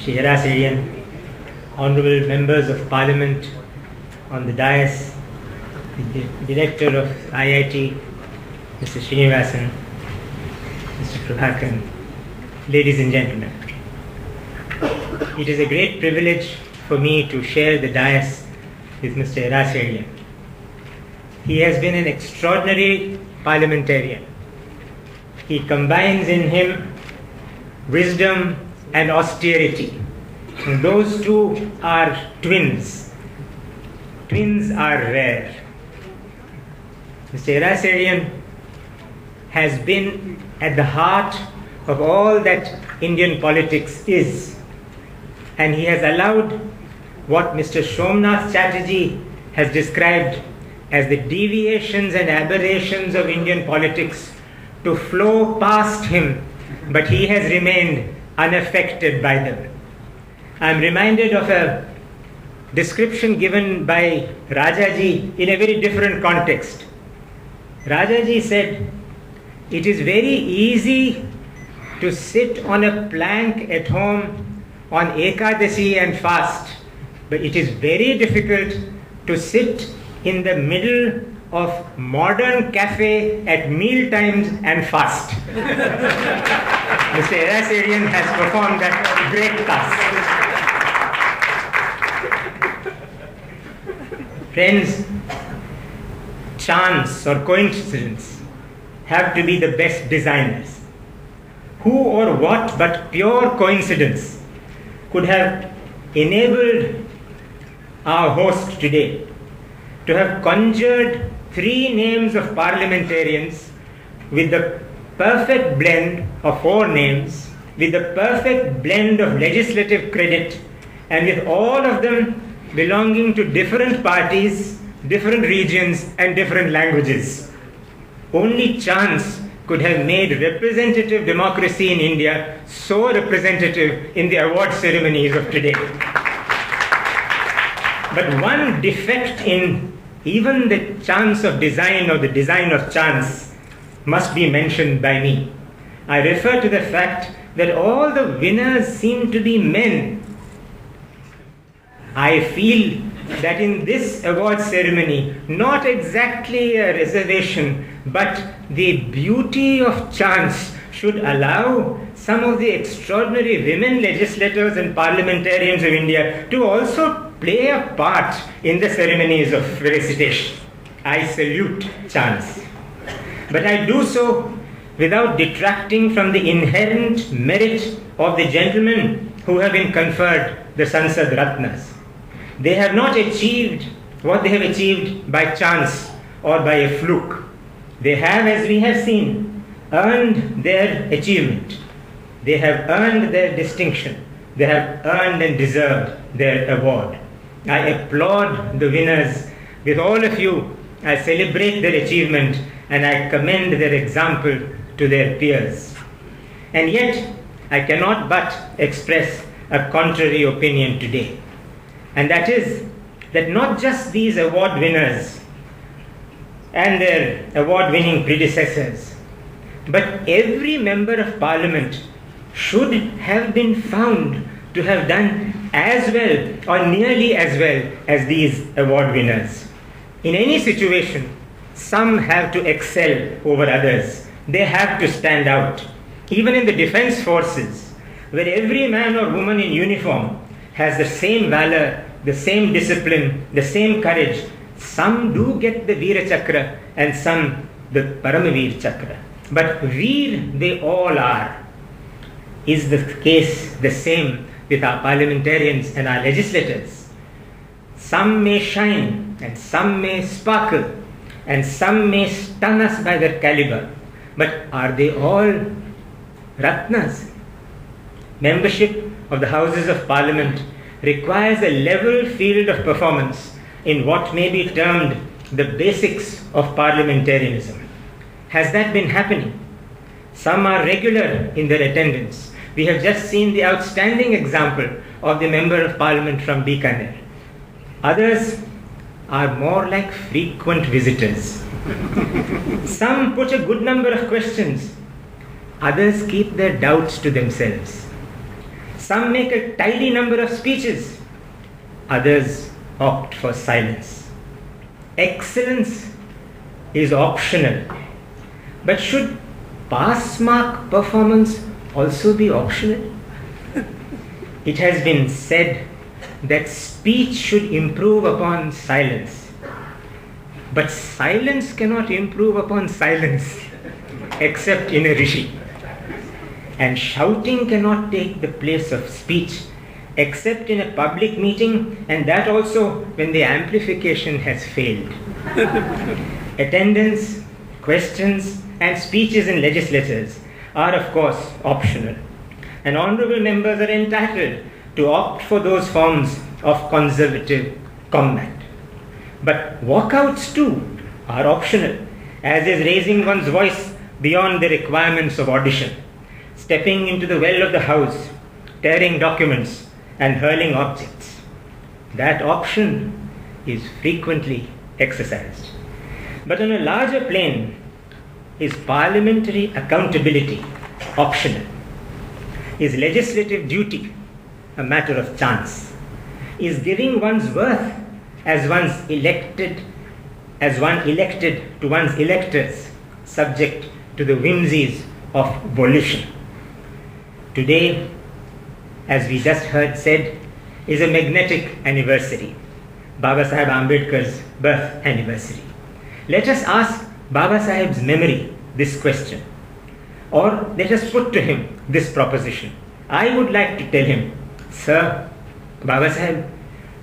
Shehrazadian, honorable members of Parliament on the dais, the Director of IIT, Mr. Srinivasan, Mr. Prabhakaran, ladies and gentlemen. It is a great privilege for me to share the dais with Mr. Shehrazadian. He has been an extraordinary parliamentarian. He combines in him wisdom and austerity. And those two are twins. Twins are rare. Mr. Shehrazadian has been at the heart of all that Indian politics is. And he has allowed what Mr. Somnath Chatterjee has described as the deviations and aberrations of Indian politics to flow past him, but he has remained unaffected by them. I am reminded of a description given by Rajaji in a very different context. Rajaji said, "It is very easy to sit on a plank at home on Ekadasi and fast, but it is very difficult to sit in the middle of modern cafe at meal times and fast." Mr. Shehrazadian has performed that great task. Friends, chance or coincidence have to be the best designers. Who or what but pure coincidence could have enabled our host today to have conjured three names of parliamentarians with the perfect blend of four names, with the perfect blend of legislative credit, and with all of them belonging to different parties, different regions, and different languages. Only chance could have made representative democracy in India so representative in the award ceremonies of today. But one defect in even the chance of design or the design of chance must be mentioned by me. I refer to the fact that all the winners seem to be men. I feel that in this award ceremony, not exactly a reservation, but the beauty of chance should allow some of the extraordinary women legislators and parliamentarians of India to also play a part in the ceremonies of recitation. I salute chance. But I do so without detracting from the inherent merit of the gentlemen who have been conferred the Sansad Ratnas. They have not achieved what they have achieved by chance or by a fluke. They have, as we have seen, earned their achievement. They have earned their distinction. They have earned and deserved their award. I applaud the winners. With all of you, I celebrate their achievement and I commend their example to their peers. And yet, I cannot but express a contrary opinion today. And that is that not just these award winners and their award-winning predecessors, but every member of Parliament should have been found to have done as well or nearly as well as these award winners. In any situation, some have to excel over others. They have to stand out. Even in the defense forces, where every man or woman in uniform has the same valor, the same discipline, the same courage, some do get the Veera Chakra and some the Paramavir Chakra. But Veer they all are. Is the case the same with our parliamentarians and our legislators? Some may shine and some may sparkle and some may stun us by their caliber. But are they all Ratnas? Membership of the Houses of Parliament requires a level field of performance in what may be termed the basics of parliamentarianism. Has that been happening? Some are regular in their attendance. We have just seen the outstanding example of the Member of Parliament from Bikaner. Others are more like frequent visitors. Some put a good number of questions. Others keep their doubts to themselves. Some make a tidy number of speeches. Others opt for silence. Excellence is optional. But should pass mark performance also be optional? It has been said that speech should improve upon silence. But silence cannot improve upon silence except in a rishi. And shouting cannot take the place of speech except in a public meeting, and that also when the amplification has failed. Attendance, questions, and speeches in legislatures are of course optional, and honourable members are entitled to opt for those forms of conservative combat. But walkouts too are optional, as is raising one's voice beyond the requirements of audition, stepping into the well of the house, tearing documents, and hurling objects. That option is frequently exercised. But on a larger plane, is parliamentary accountability optional? Is legislative duty a matter of chance? Is giving one's worth as one elected to one's electors subject to the whimsies of volition? Today, as we just heard said, is a magnetic anniversary, Baba Saheb Ambedkar's birth anniversary. Let us ask Baba Saheb's memory this question, or let us put to him this proposition. I would like to tell him, Sir, Baba Saheb,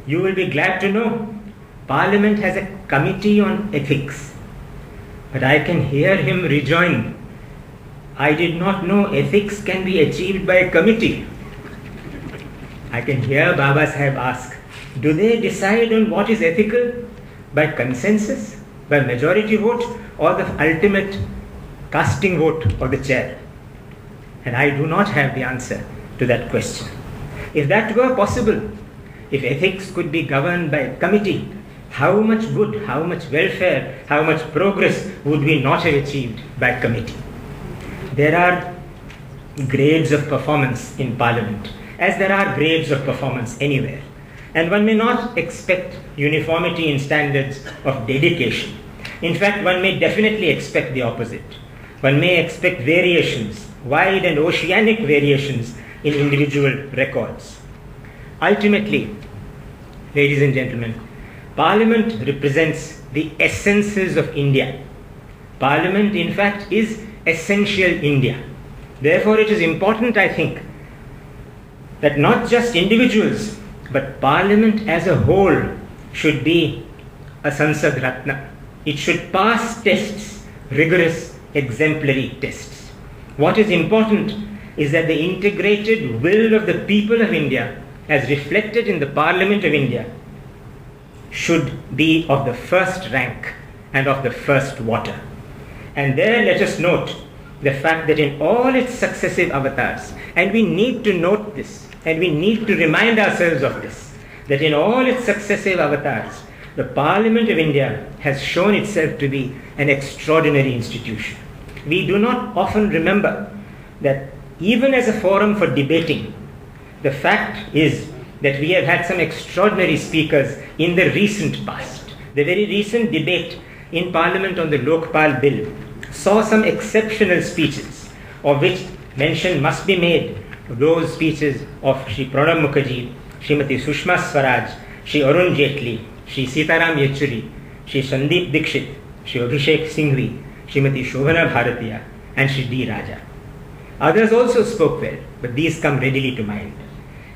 you will be glad to know Parliament has a committee on ethics. But I can hear him rejoin, I did not know ethics can be achieved by a committee. I can hear Baba Saheb ask, do they decide on what is ethical by consensus, by majority vote, or the ultimate casting vote of the chair? And I do not have the answer to that question. If that were possible, if ethics could be governed by a committee, how much good, how much welfare, how much progress would we not have achieved by committee? There are grades of performance in Parliament, as there are grades of performance anywhere. And one may not expect uniformity in standards of dedication. In fact, one may definitely expect the opposite. One may expect variations, wide and oceanic variations in individual records. Ultimately, ladies and gentlemen, Parliament represents the essences of India. Parliament, in fact, is essential India. Therefore, it is important, I think, that not just individuals, but Parliament as a whole should be a Sansad Ratna. It should pass tests, rigorous, exemplary tests. What is important is that the integrated will of the people of India, as reflected in the Parliament of India, should be of the first rank and of the first water. And there let us note the fact that in all its successive avatars, and we need to note this, and we need to remind ourselves of this, that in all its successive avatars, the Parliament of India has shown itself to be an extraordinary institution. We do not often remember that even as a forum for debating, the fact is that we have had some extraordinary speakers in the recent past. The very recent debate in Parliament on the Lokpal Bill saw some exceptional speeches, of which mention must be made those speeches of Shri Pranab Mukherjee, Srimati Sushma Swaraj, Shri Arun Jaitley, Shri Sitaram Yechuri, Shri Sandeep Dikshit, Shri Abhishek Singhvi, Srimati Shobhana Bharatiya, and Shri D. Raja. Others also spoke well, but these come readily to mind.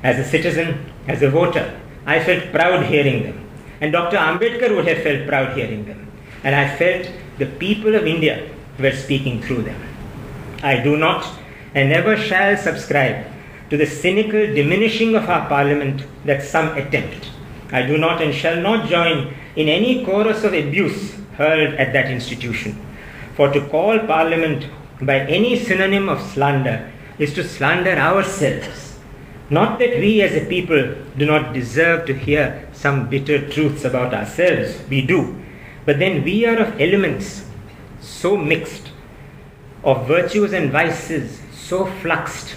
As a citizen, as a voter, I felt proud hearing them. And Dr. Ambedkar would have felt proud hearing them. And I felt the people of India were speaking through them. I do not and never shall subscribe to the cynical diminishing of our Parliament that some attempt. I do not and shall not join in any chorus of abuse hurled at that institution. For to call Parliament by any synonym of slander is to slander ourselves. Not that we as a people do not deserve to hear some bitter truths about ourselves, we do. But then we are of elements so mixed, of virtues and vices so fluxed,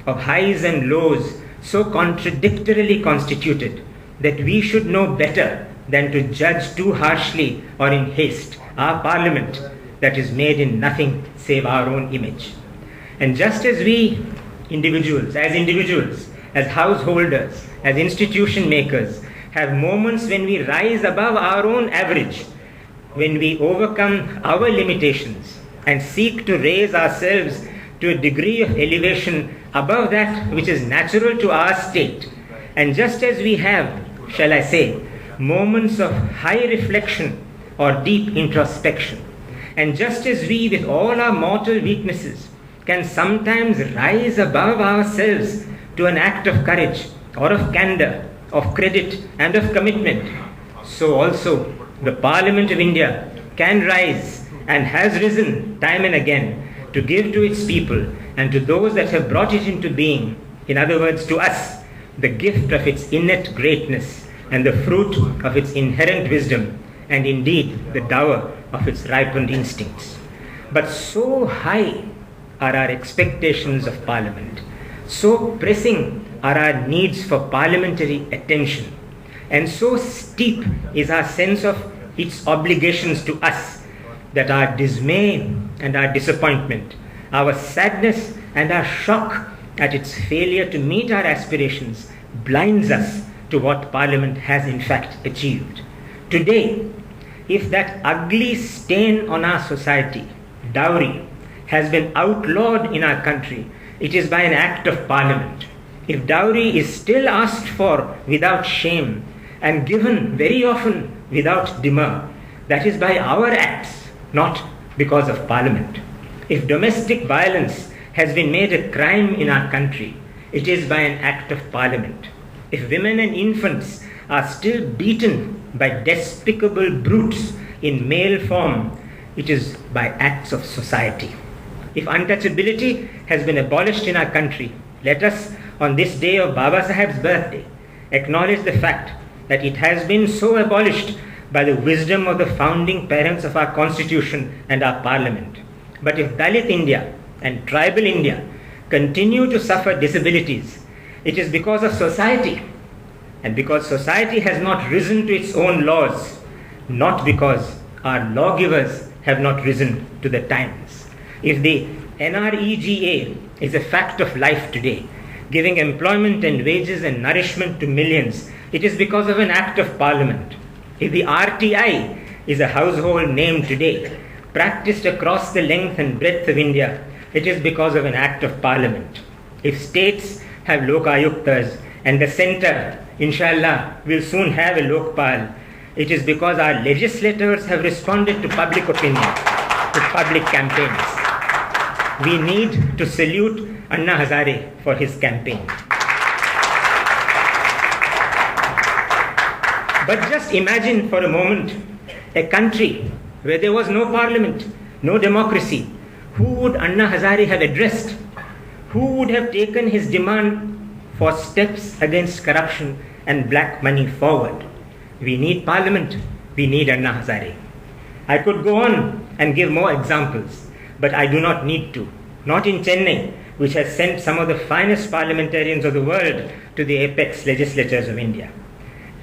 of highs and lows so contradictorily constituted that we should know better than to judge too harshly or in haste our Parliament that is made in nothing save our own image. And just as we individuals, as householders, as institution makers, have moments when we rise above our own average, when we overcome our limitations and seek to raise ourselves to a degree of elevation above that which is natural to our state, and just as we have, shall I say, moments of high reflection or deep introspection, and just as we, with all our mortal weaknesses, can sometimes rise above ourselves to an act of courage or of candor, of credit and of commitment, so also the Parliament of India can rise and has risen time and again to give to its people and to those that have brought it into being, in other words to us, the gift of its innate greatness and the fruit of its inherent wisdom, and indeed the dower of its ripened instincts. But so high are our expectations of Parliament, so pressing are our needs for parliamentary attention, and so steep is our sense of its obligations to us, that our dismay and our disappointment, our sadness and our shock at its failure to meet our aspirations blinds us to what Parliament has in fact achieved. Today, if that ugly stain on our society, dowry, has been outlawed in our country, it is by an act of Parliament. If dowry is still asked for without shame and given very often without demur, that is by our acts, not because of Parliament. If domestic violence has been made a crime in our country, it is by an act of Parliament. If women and infants are still beaten by despicable brutes in male form, it is by acts of society. If untouchability has been abolished in our country, let us, on this day of Baba Saheb's birthday, acknowledge the fact that it has been so abolished by the wisdom of the founding parents of our constitution and our parliament. But if Dalit India and tribal India continue to suffer disabilities, it is because of society, and because society has not risen to its own laws, not because our lawgivers have not risen to the times. If the NREGA is a fact of life today, giving employment and wages and nourishment to millions, it is because of an act of Parliament. If the RTI is a household name today, practiced across the length and breadth of India, it is because of an act of Parliament. If states have Lokayuktas and the centre, inshallah, will soon have a Lokpal, it is because our legislators have responded to public opinion, to public campaigns. We need to salute Anna Hazare for his campaign. But just imagine for a moment a country where there was no parliament, no democracy. Who would Anna Hazare have addressed? Who would have taken his demand for steps against corruption and black money forward? We need parliament. We need Anna Hazare. I could go on and give more examples, but I do not need to. Not in Chennai, which has sent some of the finest parliamentarians of the world to the apex legislatures of India.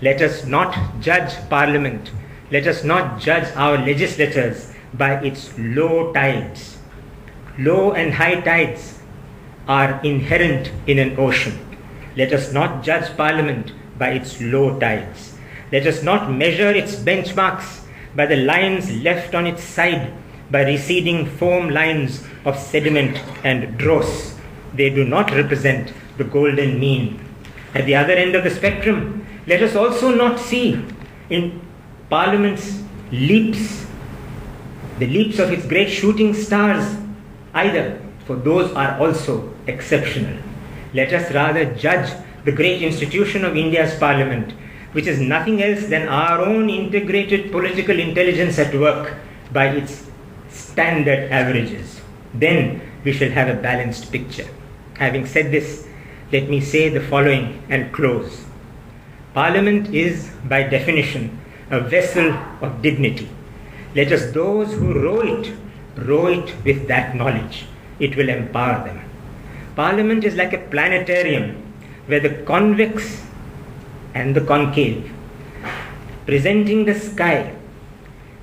Let us not judge Parliament, let us not judge our legislatures by its low tides. Low and high tides are inherent in an ocean. Let us not judge Parliament by its low tides. Let us not measure its benchmarks by the lines left on its side by receding foam lines of sediment and dross. They do not represent the golden mean. At the other end of the spectrum, let us also not see in Parliament's leaps, the leaps of its great shooting stars either, for those are also exceptional. Let us rather judge the great institution of India's Parliament, which is nothing else than our own integrated political intelligence at work, by its standard averages. Then we shall have a balanced picture. Having said this, let me say the following and close. Parliament is, by definition, a vessel of dignity. Let us, those who row it with that knowledge. It will empower them. Parliament is like a planetarium where the convex and the concave, presenting the sky,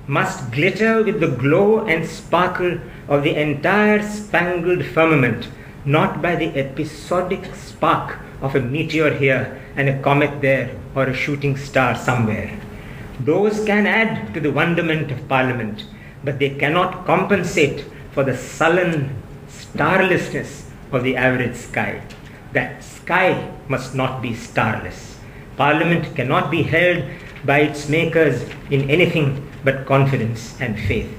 must glitter with the glow and sparkle of the entire spangled firmament, not by the episodic spark of a meteor here and a comet there or a shooting star somewhere. Those can add to the wonderment of Parliament, but they cannot compensate for the sullen starlessness of the average sky. That sky must not be starless. Parliament cannot be held by its makers in anything but confidence and faith.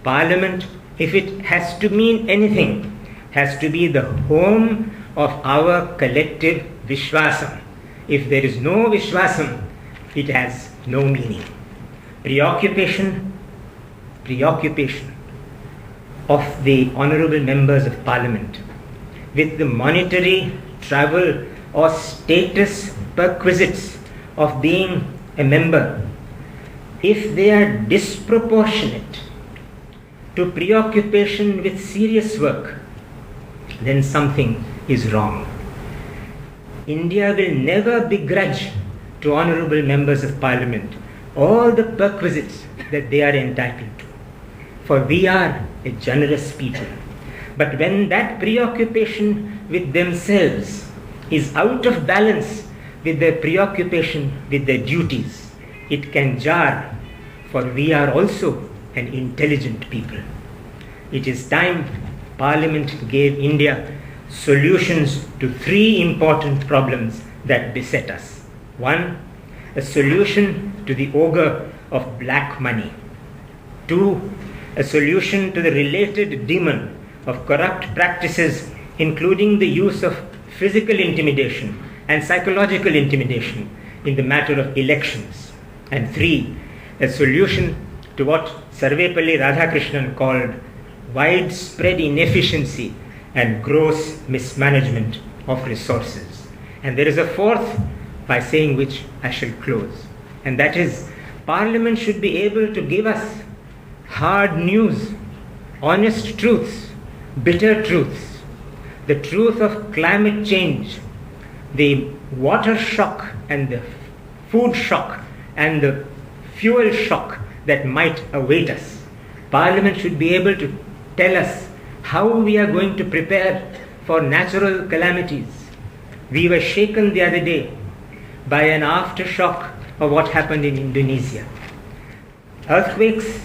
Parliament, if it has to mean anything, has to be the home of our collective Vishwasam. If there is no Vishwasam, it has no meaning. Preoccupation of the honorable members of Parliament with the monetary, travel or status perquisites of being a member, if they are disproportionate to preoccupation with serious work, then something is wrong. India will never begrudge to honorable members of Parliament all the perquisites that they are entitled to, for we are a generous people. But when that preoccupation with themselves is out of balance with their preoccupation with their duties, it can jar, for we are also an intelligent people. It is time Parliament gave India solutions to three important problems that beset us. One, a solution to the ogre of black money. Two, a solution to the related demon of corrupt practices, including the use of physical intimidation and psychological intimidation in the matter of elections. And three, a solution to what Sarvepalli Radhakrishnan called widespread inefficiency and gross mismanagement of resources. And there is a fourth, by saying which I shall close, and that is Parliament should be able to give us hard news, honest truths, bitter truths, the truth of climate change, the water shock and the food shock and the fuel shock that might await us. Parliament should be able to tell us how we are going to prepare for natural calamities. We were shaken the other day by an aftershock of what happened in Indonesia. Earthquakes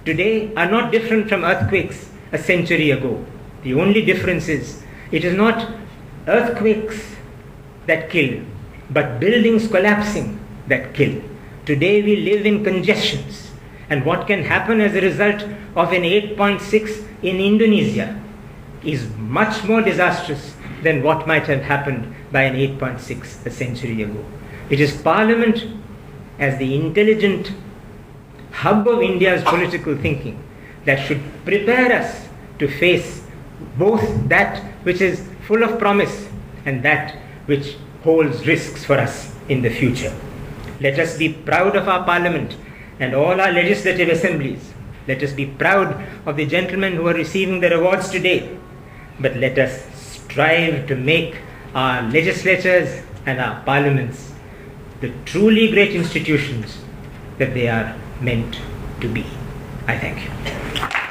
today are not different from earthquakes a century ago. The only difference is it is not earthquakes that kill, but buildings collapsing that kill. Today we live in congestions, and what can happen as a result of an 8.6 in Indonesia is much more disastrous than what might have happened by an 8.6 a century ago. It is Parliament as the intelligent hub of India's political thinking that should prepare us to face both that which is full of promise and that which holds risks for us in the future. Let us be proud of our Parliament and all our legislative assemblies. Let us be proud of the gentlemen who are receiving their awards today. But let us strive to make our legislatures and our parliaments the truly great institutions that they are meant to be. I thank you.